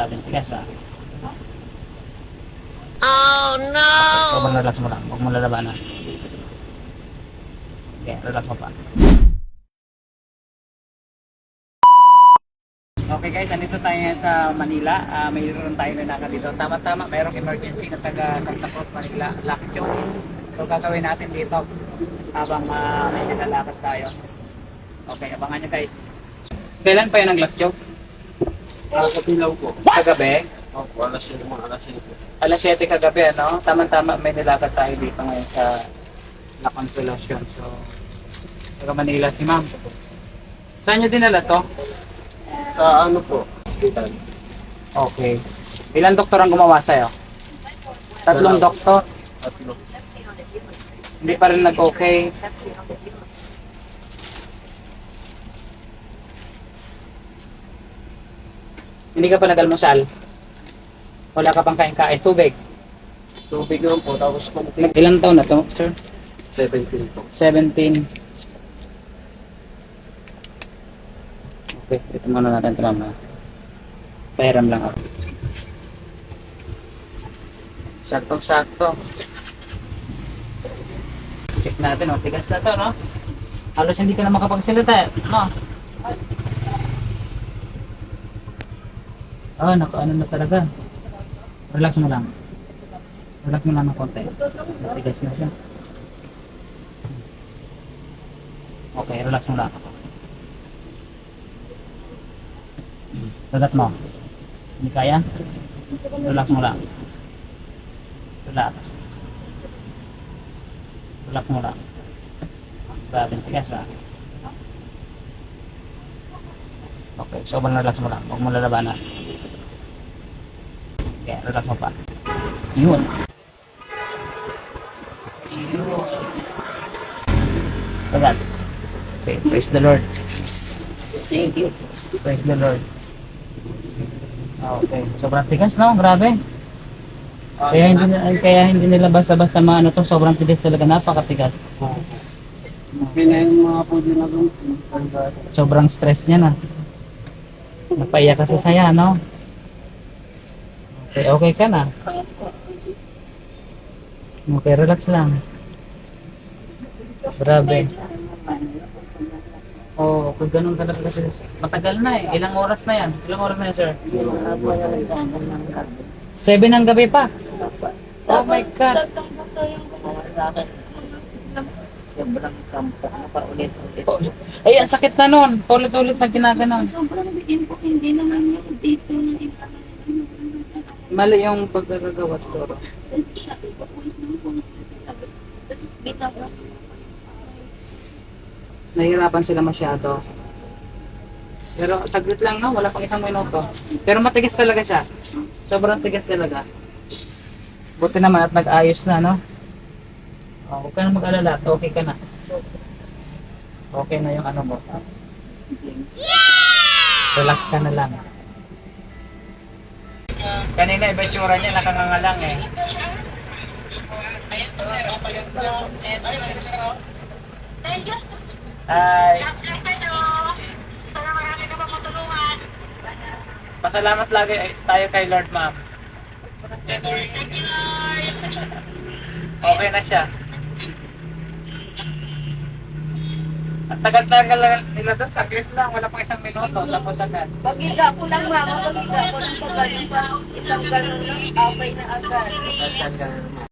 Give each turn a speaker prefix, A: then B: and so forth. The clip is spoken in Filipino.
A: Grabe, tigas ah.
B: Oh no!
A: Sobrang relax mo lang, huwag mo lalabanan. Okay, relax mo pa. Okay guys, andito tayo sa Manila. Mayroon tayo na naka dito. Tama-tama, mayroong emergency na taga Santa Cruz, Manila, lockjaw. So gagawin natin dito habang may nilalakad tayo. Okay, abangan nyo guys. Kailan pa yun ang lockjaw?
C: Kapilaw po.
A: Kagabi?
C: Opo, alas 7 mga alas 7.
A: Alas 7 kagabi, ano? Tama-tama, may nilakad tayo dito ngayon sa La Consolacion. So, taga Manila si ma'am. Saan nyo dinala to?
C: Sa ano po? Hospital.
A: Okay. Ilan doktor ang gumawa sa'yo? Tatlong doktor?
C: Tatlo.
A: Hindi pa rin nag-okay. Hindi ka pa nag-almusal? Wala ka pang kain-kain? Tubig?
C: Tubig naman po, tapos konti.
A: Ilang taon na to, sir?
C: 17 po.
A: 17. Okay, ito muna natin ito mama. Pahiram lang ako. Saktong-sakto. Check natin, oh. Tigas na to, no? Halos hindi ka na makapagsalita, no? Oh, ano na talaga. Relax mo lang. Relax mo lang ng konti. Tigas na siya. Okay, relax mo lang. Dadat mo. Hindi kaya? Relax mo lang. Relax. Relax mo lang. Grabe, tigas ah. Okay, sobrang relax mo lang. Huwag mo lalabanan. Okay, relax mo pa. Yun. Yun. Dadat. Okay, praise the Lord.
B: Thank you.
A: Praise the Lord. Okay, sobrang tigas no, grabe. Kaya hindi nila basta-basta maano to, sobrang tigas talaga, napakatigas.
C: Pinahin mga po din na doon.
A: Sobrang stress niya na. Napaiyak ka sa saya, no? Okay, okay ka na. Okay, relax lang. Grabe. Oh, kung ganun talaga kasi. Matagal na eh. Ilang oras na yan? Ilang oras na yan, sir?
B: Wala sa akin ng gabi.
A: 7 ng gabi pa. Oh my God.
B: Tatlong doktor yung gumawa sa akin. Sobrang sampo na paulit-ulit.
A: Oh, ay, ang sakit na nun. Ulit-ulit na ginaganon.
B: Sobrang bigyan po, hindi naman yung dito na ilaman.
A: Mali yung pagkakagawa siguro.
B: Tapos sabi ko, wait lang po. Tapos ginawa.
A: Nahihirapan sila masyado. Pero saglit lang, no? Wala pang isang minuto. Pero matigas talaga siya. Sobrang tigas talaga. Buti naman at nag-ayos na, no? Oh, huwag ka na mag-alala. Okay ka na. Okay na yung ano mo. Relax ka na lang. Kanina iba tsura niya, nakangangalang eh. Hi. Pasalamat lagi tayo kay Lord, ma'am. Okay na siya. At tagal-tagal nila doon, saglit lang, wala pang isang minuto, tapos agad.
B: Pagiga ko lang mama, pagiga ko lang pag ganun pa. Isang ganun lang, okay na agad.
C: Ganun.